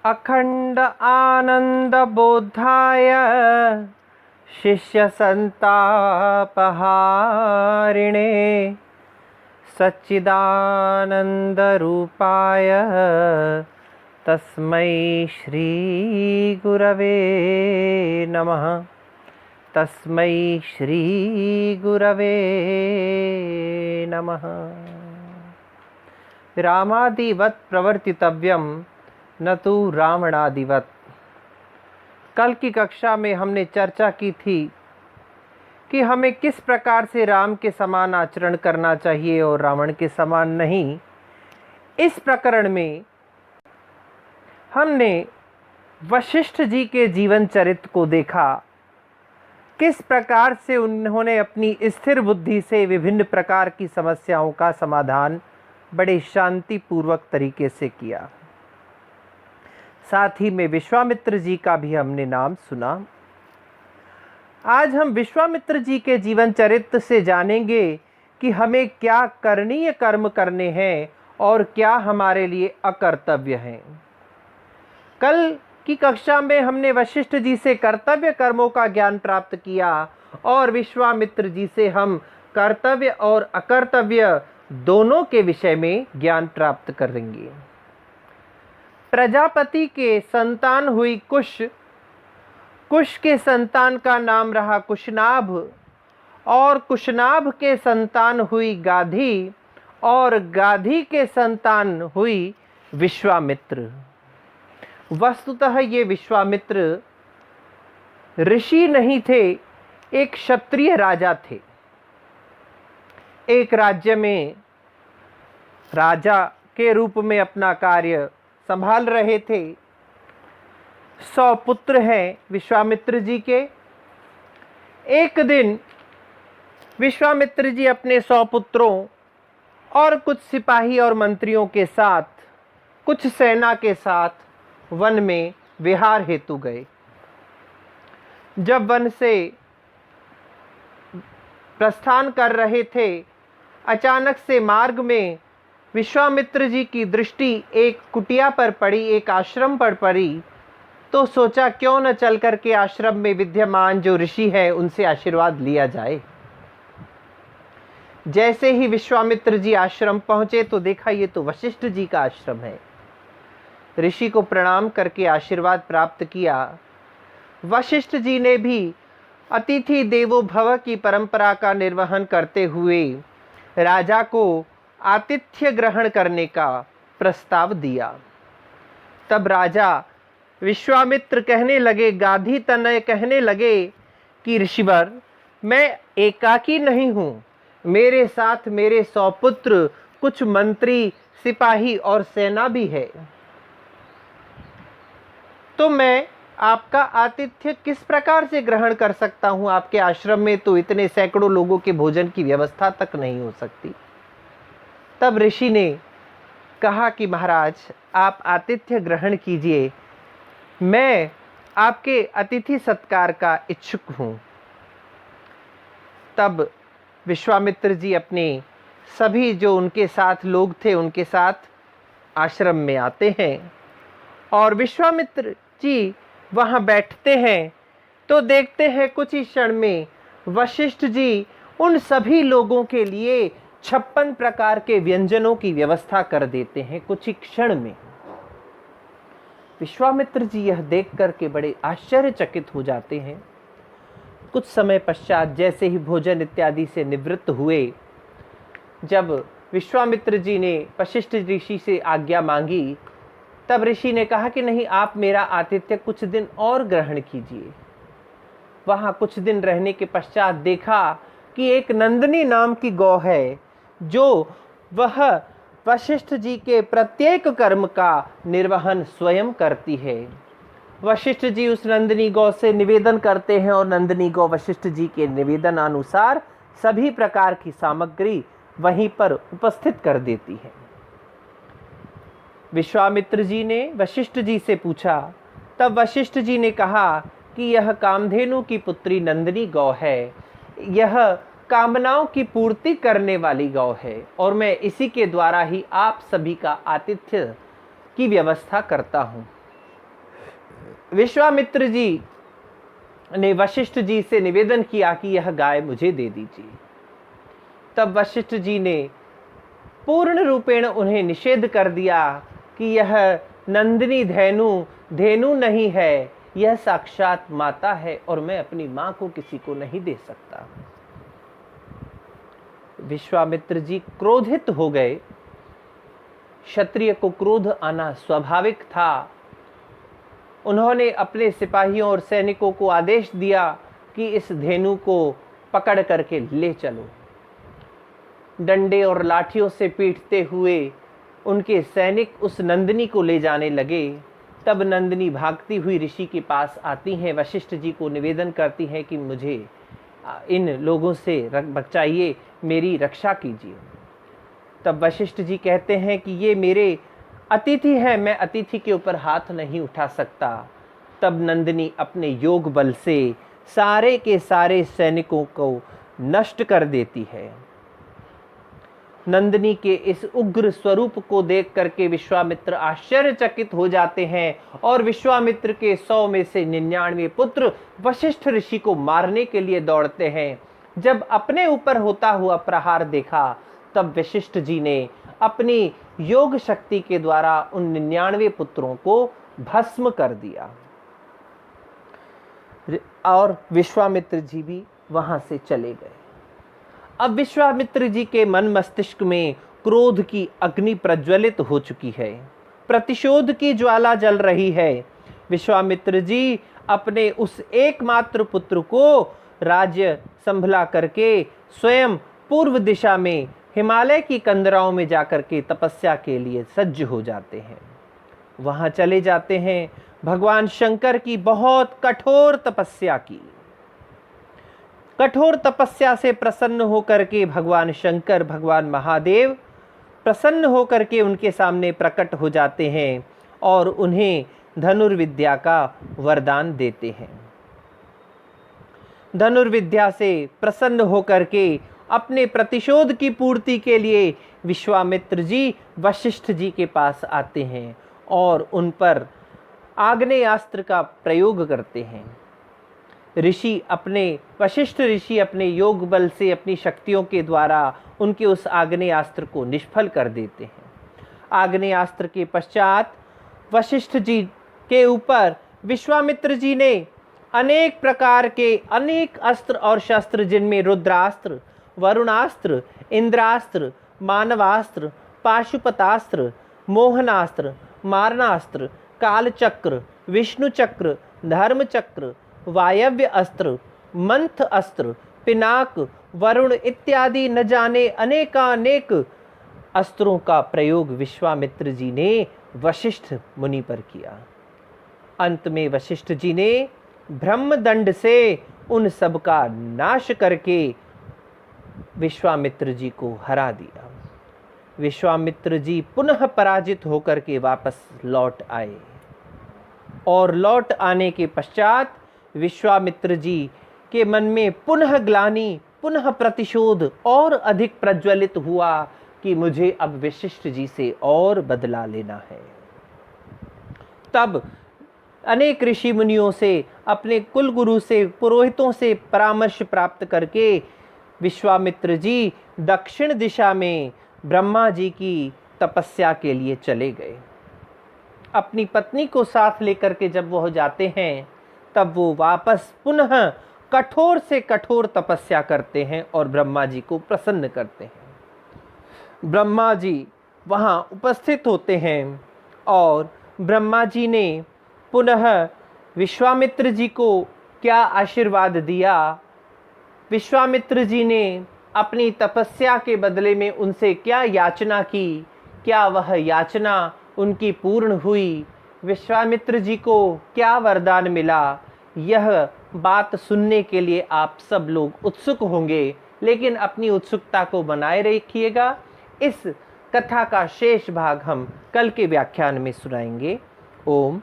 अखंड आनंद बोधाय शिष्य संतापहारिणे सच्चिदानंद रूपाय तस्मै श्री गुरवे नमः। तस्मै श्री गुरवे नमः। रामादिवत् प्रवर्तितव्यम न तो रावणादिवत। कल की कक्षा में हमने चर्चा की थी कि हमें किस प्रकार से राम के समान आचरण करना चाहिए और रावण के समान नहीं। इस प्रकरण में हमने वशिष्ठ जी के जीवन चरित्र को देखा, किस प्रकार से उन्होंने अपनी स्थिर बुद्धि से विभिन्न प्रकार की समस्याओं का समाधान बड़े शांतिपूर्वक तरीके से किया। साथ ही में विश्वामित्र जी का भी हमने नाम सुना। आज हम विश्वामित्र जी के जीवन चरित्र से जानेंगे कि हमें क्या करणीय कर्म करने हैं और क्या हमारे लिए अकर्तव्य हैं। कल की कक्षा में हमने वशिष्ठ जी से कर्तव्य कर्मों का ज्ञान प्राप्त किया और विश्वामित्र जी से हम कर्तव्य और अकर्तव्य दोनों के विषय में ज्ञान प्राप्त करेंगे। प्रजापति के संतान हुई कुश, कुश के संतान का नाम रहा कुशनाभ और कुशनाभ के संतान हुई गाधी और गाधी के संतान हुई विश्वामित्र। वस्तुतः ये विश्वामित्र ऋषि नहीं थे, एक क्षत्रिय राजा थे। एक राज्य में राजा के रूप में अपना कार्य संभाल रहे थे। 100 पुत्र हैं विश्वामित्र जी के। एक दिन विश्वामित्र जी अपने 100 पुत्रों और कुछ सिपाही और मंत्रियों के साथ, कुछ सेना के साथ वन में विहार हेतु गए। जब वन से प्रस्थान कर रहे थे, अचानक से मार्ग में विश्वामित्र जी की दृष्टि एक कुटिया पर पड़ी, एक आश्रम पर पड़ी। तो सोचा क्यों न चल कर के आश्रम में विद्यमान जो ऋषि है उनसे आशीर्वाद लिया जाए। जैसे ही विश्वामित्र जी आश्रम पहुंचे तो देखा ये तो वशिष्ठ जी का आश्रम है। ऋषि को प्रणाम करके आशीर्वाद प्राप्त किया। वशिष्ठ जी ने भी अतिथि देवो भव की परंपरा का निर्वहन करते हुए राजा को आतिथ्य ग्रहण करने का प्रस्ताव दिया। तब राजा विश्वामित्र कहने लगे, गाधी तनय कहने लगे कि ऋषिवर, मैं एकाकी नहीं हूँ, मेरे साथ मेरे 100 पुत्र, कुछ मंत्री, सिपाही और सेना भी है। तो मैं आपका आतिथ्य किस प्रकार से ग्रहण कर सकता हूँ? आपके आश्रम में तो इतने सैकड़ों लोगों के भोजन की व्यवस्था तक नहीं हो सकती। तब ऋषि ने कहा कि महाराज, आप आतिथ्य ग्रहण कीजिए, मैं आपके अतिथि सत्कार का इच्छुक हूँ। तब विश्वामित्र जी अपने सभी जो उनके साथ लोग थे उनके साथ आश्रम में आते हैं और विश्वामित्र जी वहाँ बैठते हैं। तो देखते हैं कुछ ही क्षण में वशिष्ठ जी उन सभी लोगों के लिए 56 प्रकार के व्यंजनों की व्यवस्था कर देते हैं कुछ ही क्षण में। विश्वामित्र जी यह देख करके बड़े आश्चर्यचकित हो जाते हैं। कुछ समय पश्चात जैसे ही भोजन इत्यादि से निवृत्त हुए, जब विश्वामित्र जी ने वशिष्ठ ऋषि से आज्ञा मांगी, तब ऋषि ने कहा कि नहीं, आप मेरा आतिथ्य कुछ दिन और ग्रहण कीजिए। वहाँ कुछ दिन रहने के पश्चात देखा कि एक नंदिनी नाम की गौ है जो वह वशिष्ठ जी के प्रत्येक कर्म का निर्वहन स्वयं करती है। वशिष्ठ जी उस नंदिनी गौ से निवेदन करते हैं और नंदिनी गौ वशिष्ठ जी के निवेदन अनुसार सभी प्रकार की सामग्री वहीं पर उपस्थित कर देती है। विश्वामित्र जी ने वशिष्ठ जी से पूछा, तब वशिष्ठ जी ने कहा कि यह कामधेनु की पुत्री नंदिनी गौ है, यह कामनाओं की पूर्ति करने वाली गौ है और मैं इसी के द्वारा ही आप सभी का आतिथ्य की व्यवस्था करता हूँ। विश्वामित्र जी ने वशिष्ठ जी से निवेदन किया कि यह गाय मुझे दे दीजिए। तब वशिष्ठ जी ने पूर्ण रूपेण उन्हें निषेध कर दिया कि यह नंदिनी धेनु नहीं है, यह साक्षात माता है और मैं अपनी मां को किसी को नहीं दे सकता। विश्वामित्र जी क्रोधित हो गए। क्षत्रिय को क्रोध आना स्वाभाविक था। उन्होंने अपने सिपाहियों और सैनिकों को आदेश दिया कि इस धेनु को पकड़ करके ले चलो। डंडे और लाठियों से पीटते हुए उनके सैनिक उस नंदिनी को ले जाने लगे। तब नंदिनी भागती हुई ऋषि के पास आती हैं, वशिष्ठ जी को निवेदन करती हैं कि मुझे इन लोगों से बचाइए, मेरी रक्षा कीजिए। तब वशिष्ठ जी कहते हैं कि ये मेरे अतिथि हैं, मैं अतिथि के ऊपर हाथ नहीं उठा सकता। तब नंदिनी अपने योग बल से सारे के सारे सैनिकों को नष्ट कर देती है। नंदिनी के इस उग्र स्वरूप को देख करके विश्वामित्र आश्चर्यचकित हो जाते हैं और विश्वामित्र के 100 में से 99 पुत्र वशिष्ठ ऋषि को मारने के लिए दौड़ते हैं। जब अपने ऊपर होता हुआ प्रहार देखा तब वशिष्ठ जी ने अपनी योग शक्ति के द्वारा उन 99 पुत्रों को भस्म कर दिया और विश्वामित्र जी भी वहां से चले गए। अब विश्वामित्र जी के मन मस्तिष्क में क्रोध की अग्नि प्रज्वलित हो चुकी है, प्रतिशोध की ज्वाला जल रही है। विश्वामित्र जी अपने उस एकमात्र पुत्र को राज्य संभला करके स्वयं पूर्व दिशा में हिमालय की कंदराओं में जाकर के तपस्या के लिए सज्ज हो जाते हैं। वहां चले जाते हैं, भगवान शंकर की बहुत कठोर तपस्या की। कठोर तपस्या से प्रसन्न होकर के भगवान शंकर, भगवान महादेव प्रसन्न होकर के उनके सामने प्रकट हो जाते हैं और उन्हें धनुर्विद्या का वरदान देते हैं। धनुर्विद्या से प्रसन्न होकर के अपने प्रतिशोध की पूर्ति के लिए विश्वामित्र जी वशिष्ठ जी के पास आते हैं और उन पर आग्नेयास्त्र का प्रयोग करते हैं। वशिष्ठ ऋषि अपने योग बल से, अपनी शक्तियों के द्वारा उनके उस आग्नेयास्त्र को निष्फल कर देते हैं। आग्नेयास्त्र के पश्चात वशिष्ठ जी के ऊपर विश्वामित्र जी ने अनेक प्रकार के अनेक अस्त्र और शस्त्र, जिनमें रुद्रास्त्र, वरुणास्त्र, इंद्रास्त्र, मानवास्त्र, पाशुपतास्त्र, मोहनास्त्र, मारणास्त्र, कालचक्र, विष्णु चक्र, धर्म चक्र, वायव्य अस्त्र, मंथ अस्त्र, पिनाक, वरुण इत्यादि न जाने अनेकानेक अस्त्रों का प्रयोग विश्वामित्र जी ने वशिष्ठ मुनि पर किया। अंत में वशिष्ठ जी ने ब्रह्मदंड से उन सब का नाश करके विश्वामित्र जी को हरा दिया। विश्वामित्र जी पुनः पराजित होकर के वापस लौट आए और लौट आने के पश्चात विश्वामित्र जी के मन में पुनः ग्लानि, पुनः प्रतिशोध और अधिक प्रज्वलित हुआ कि मुझे अब वशिष्ठ जी से और बदला लेना है। तब अनेक ऋषि मुनियों से, अपने कुल गुरु से, पुरोहितों से परामर्श प्राप्त करके विश्वामित्र जी दक्षिण दिशा में ब्रह्मा जी की तपस्या के लिए चले गए। अपनी पत्नी को साथ लेकर के जब वह जाते हैं तब वो वापस पुनः कठोर से कठोर तपस्या करते हैं और ब्रह्मा जी को प्रसन्न करते हैं। ब्रह्मा जी वहाँ उपस्थित होते हैं और ब्रह्मा जी ने पुनः विश्वामित्र जी को क्या आशीर्वाद दिया, विश्वामित्र जी ने अपनी तपस्या के बदले में उनसे क्या याचना की, क्या वह याचना उनकी पूर्ण हुई, विश्वामित्र जी को क्या वरदान मिला, यह बात सुनने के लिए आप सब लोग उत्सुक होंगे। लेकिन अपनी उत्सुकता को बनाए रखिएगा। इस कथा का शेष भाग हम कल के व्याख्यान में सुनाएंगे। ओम